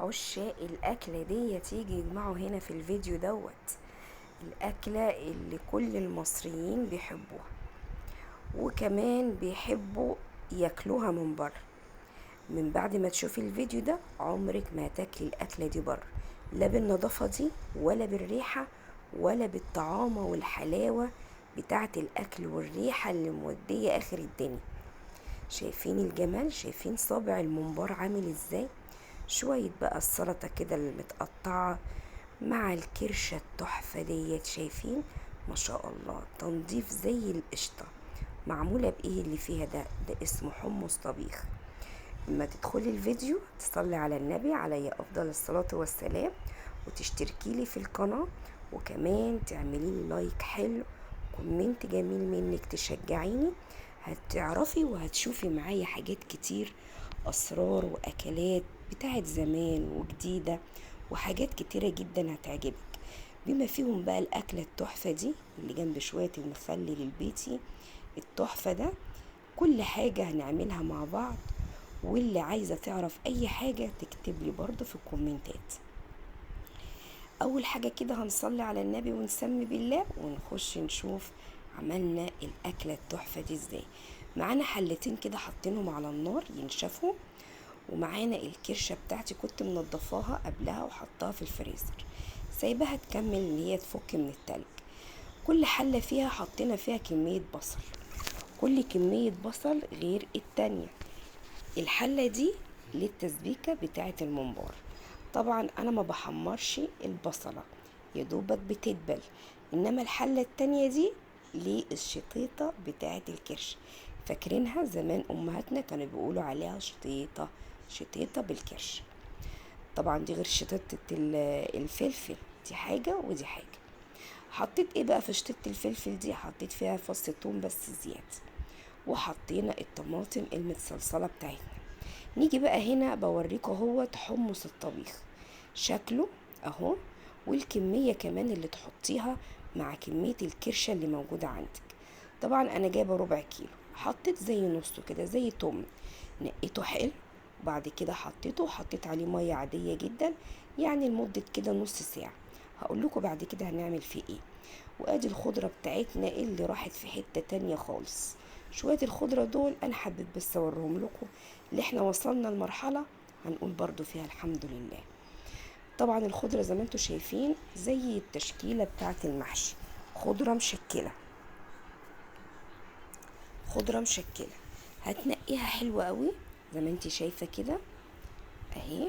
عشاق الأكلة دي تيجي يجمعوا هنا في الفيديو دوت. الأكلة اللي كل المصريين بيحبوها، وكمان بيحبوا ياكلوها من بره. من بعد ما تشوفي الفيديو ده عمرك ما هتاكلي الأكلة دي بره، لا بالنظافة دي ولا بالريحة ولا بالطعامة والحلاوة بتاعة الأكل والريحة اللي مودية آخر الدنيا. شايفين الجمال؟ شايفين صابع الممبار عامل ازاي؟ شوية بقى السلطة كده المتقطعة مع الكرشة التحفة ديت. شايفين؟ ما شاء الله، تنظيف زي القشطة. معمولة بايه اللي فيها ده اسمه حمص طبيخ. اما تدخلي الفيديو تصلي على النبي عليه افضل الصلاة والسلام، وتشتركي لي في القناة، وكمان تعملي لي لايك حلو، كومنت جميل منك تشجعيني. هتعرفي وهتشوفي معايا حاجات كتير، اسرار واكلات بتاعت زمان وجديدة، وحاجات كتيرة جدا هتعجبك. بما فيهم بقى الاكلة التحفة دي اللي جنب شوية المخلل البيتي التحفة ده. كل حاجة هنعملها مع بعض، واللي عايزة تعرف اي حاجة تكتب لي برضو في الكومنتات. اول حاجة كده هنصلي على النبي ونسمي بالله ونخش نشوف عملنا الاكلة التحفة دي ازاي. معانا حلتين كده حاطينهم على النار ينشفوا، ومعانا الكرشة بتاعتي كنت منضفاها قبلها وحطها في الفريزر، سايبها تكمل ان هي تفك من التلج. كل حلة فيها حطينا فيها كمية بصل، كل كمية بصل غير التانية. الحلة دي للتسبيكة بتاعة الممبار. طبعا انا ما بحمرش البصلة، يدوبك بتدبل. انما الحلة التانية دي للشطيطة بتاعة الكرش. فاكرينها زمان امهاتنا كانوا بيقولوا عليها شطيطة، شطيطة بالكرش. طبعا دي غير شطيطة الفلفل، دي حاجة ودي حاجة. حطيت ايه بقى في شطيطة الفلفل دي؟ حطيت فيها فص ثوم بس زيادة، وحطينا الطماطم المتصلصلة بتاعتنا. نيجي بقى هنا بوريكم اهو حمص الطبيخ شكله اهو، والكمية كمان اللي تحطيها مع كمية الكرشة اللي موجودة عندك. طبعا انا جايبة ربع كيلو، حطيت زي نصه كده زي توم، نقيته حلو. وبعد كده حطيته وحطيت عليه مية عادية جدا، يعني لمدة كده نص ساعة. هقول لكم بعد كده هنعمل فيه ايه. وادي الخضرة بتاعتنا اللي راحت في حتة تانية خالص. شوية الخضرة دول انا حبيت بس اوريهم لكم، اللي احنا وصلنا لمرحلة هنقول برضو فيها الحمد لله. طبعا الخضرة زي ما انتوا شايفين زي التشكيلة بتاعة المحشي، خضرة مشكلة، خضرة مشكلة. هتنقيها حلوة قوي زي ما انتي شايفة كده اهي.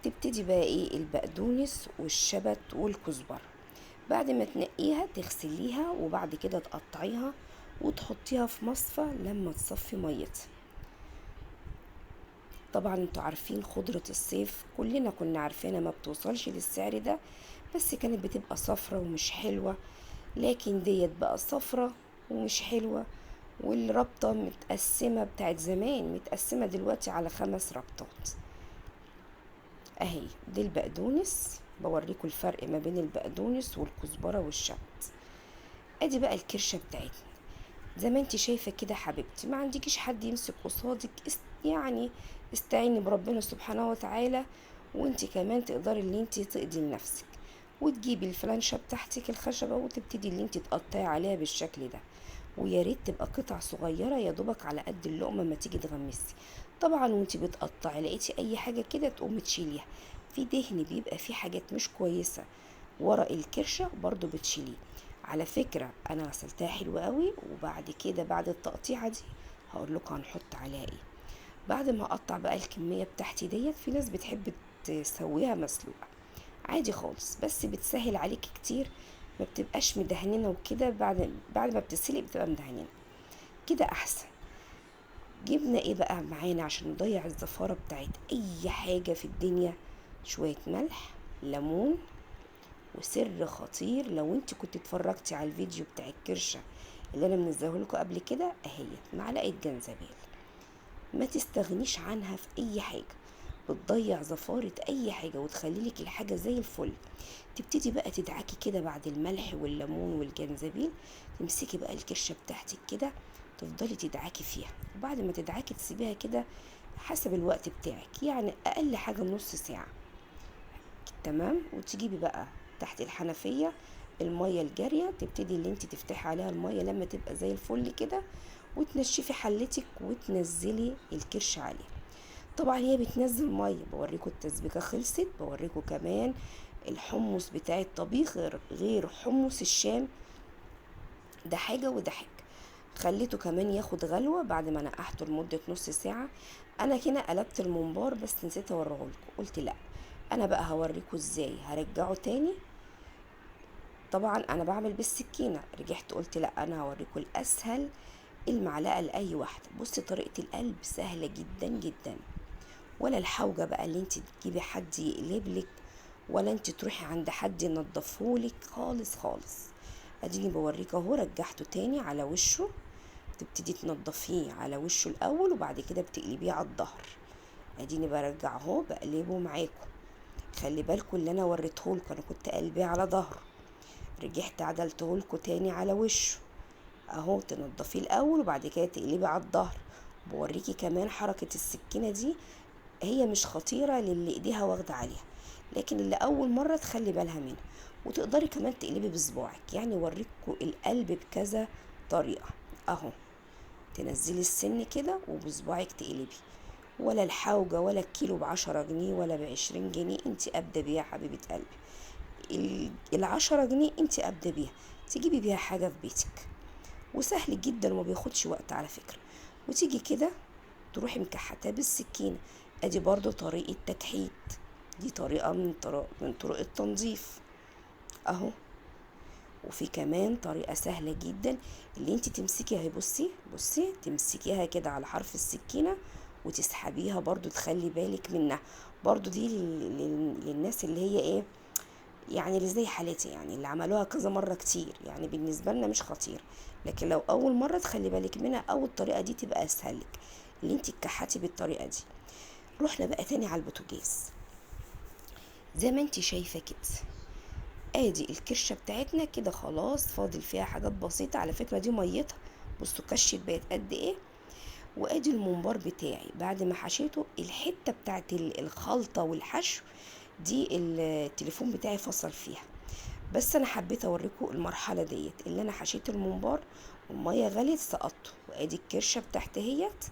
تبتدي بقى ايه البقدونس والشبت والكزبرة. بعد ما تنقيها تغسليها، وبعد كده تقطعيها وتحطيها في مصفى لما تصفي ميتها. طبعا انتوا عارفين خضرة الصيف كلنا كنا عارفينها ما بتوصلش للسعر ده، بس كانت بتبقى صفرة ومش حلوة. لكن ديت بقى صفرة ومش حلوة، والربطة متقسمة بتاعت زمان متقسمة دلوقتي على 5 ربطات اهي. دي البقدونس، بوريكم الفرق ما بين البقدونس والكزبرة والشبت. ادي بقى الكرشة بتاعتنا زي ما انت شايفة كده حبيبتي. ما عندكيش حد يمسك قصادك يعني استعيني بربنا سبحانه وتعالى، وانت كمان تقدري اللي انت تقضي لنفسك. وتجيبي الفلانشة بتاعتك الخشبة وتبتدي اللي انت تقطعي عليها بالشكل ده. ويا ريت تبقى قطع صغيرة يا دوبك على قد اللقمة ما تيجي تغمسي. طبعا وانت بتقطعي لقيتي اي حاجة كده تقومي تشيليها. في دهن بيبقى فيه حاجات مش كويسة ورق الكرشة برضو بتشيليه. على فكرة انا غسلتها حلوة قوي، وبعد كده بعد التقطيعة دي هقول لكم هنحط عليها ايه. بعد ما اقطع بقى الكمية بتاعتي ديت، في ناس بتحب تسويها مسلوقة عادي خالص، بس بتسهل عليك كتير، ما بتبقاش مدهننه وكده. بعد ما بتسلق بتبقى مدهننه كده احسن. جبنا ايه بقى معانا عشان نضيع الزفارة بتاعت اي حاجة في الدنيا؟ شوية ملح، ليمون، وسر خطير لو انت كنت اتفرجتي على الفيديو بتاع الكرشة اللي انا منزله لكم قبل كده اهي، معلقة جنزبيل. ما تستغنيش عنها في اي حاجة، بتضيع زفارة اي حاجة وتخلي لك الحاجة زي الفل. تبتدي بقى تدعكي كده بعد الملح والليمون والجنزبيل، تمسكي بقى الكرشة بتاعتك كده تفضلي تدعكي فيها. وبعد ما تدعكي تسيبيها كده حسب الوقت بتاعك، يعني اقل حاجة نص ساعة. تمام. وتجيبي بقى تحت الحنفية المية الجارية، تبتدي اللي انت تفتحي عليها المية لما تبقى زي الفل كده، وتنشفي حلتك وتنزلي الكرش عليه. طبعا هي بتنزل مية. بوريكم التسبيكة خلصت، بوريكم كمان الحمص بتاع الطبيخ غير حمص الشام، ده حاجة وده حاجة. خليته كمان ياخد غلوة بعد ما نقحته لمدة نص ساعة. انا كده قلبت الممبار بس نسيت اوريهولكم، قلت لا انا بقى هوريكم ازاي هرجعه تاني. طبعا انا بعمل بالسكينة، رجعت قلت لا انا هوريكم الاسهل، المعلقة لأي واحدة. بصي طريقة القلب سهلة جدا جدا، ولا الحوجة بقى اللي انت تجيبي حد يقلبلك، ولا انت تروحي عند حد ينضفهولك خالص خالص. اديني بوريك اهو، رجعته تاني على وشه. تبتدي تنضفيه على وشه الاول وبعد كده بتقلبيه على الظهر. اديني برجع اهو بقلبه معاكم. خلي بالكم اللي انا وريتهولكم انا كنت قلبيه على ظهره، رجعت عدلتهولكوا تاني على وشه اهو. تنضفيه الاول وبعد كده تقلبي على الظهر. بوريكي كمان حركة السكينة دي، هي مش خطيرة للي ايديها واخدة عليها، لكن اللي اول مرة تخلي بالها منها. وتقدري كمان تقلبي بصباعك، يعني وريكوا القلب بكذا طريقة اهو. تنزلي السن كده وبصباعك تقلبي، ولا الحوجة ولا الكيلو ب10 جنيه ولا ب20 جنيه، انت ابدأ بيها حبيبة قلبي. ال10 جنيه انت ابدأ بيها، تجيبي بيها حاجة في بيتك، وسهل جدا وما بياخدش وقت على فكرة. وتيجي كده تروحي مكحتاه بالسكينة. ادي برضو طريقة تكحيت، دي طريقة من طرق التنظيف اهو. وفي كمان طريقة سهلة جدا، اللي انت تمسكيها اهي، بصي تمسكيها كده على حرف السكينة وتسحبيها، برضو تخلي بالك منها. برضو دي للناس اللي هي ايه، يعني اللي زي حالتي، يعني اللي عملوها كذا مرة كتير، يعني بالنسبة لنا مش خطير. لكن لو اول مرة تخلي بالك منها، او الطريقة دي تبقى اسهل لك اللي انت تكحتي بالطريقة دي. رحنا بقى تاني على البوتاجاز زي ما انت شايفة كده. ادي الكرشة بتاعتنا كده خلاص، فاضل فيها حاجات بسيطة على فكرة، دي ميتها. بصوا كشت بقت قد ايه. وادي الممبار بتاعي بعد ما حشيته، الحتة بتاعت الخلطة والحشو دي التليفون بتاعي فصل فيها، بس انا حبيت اوريكم المرحلة ديت اللي انا حشيت الممبار والمية غليت سقطته. وادي الكرشة بتاعت اهيت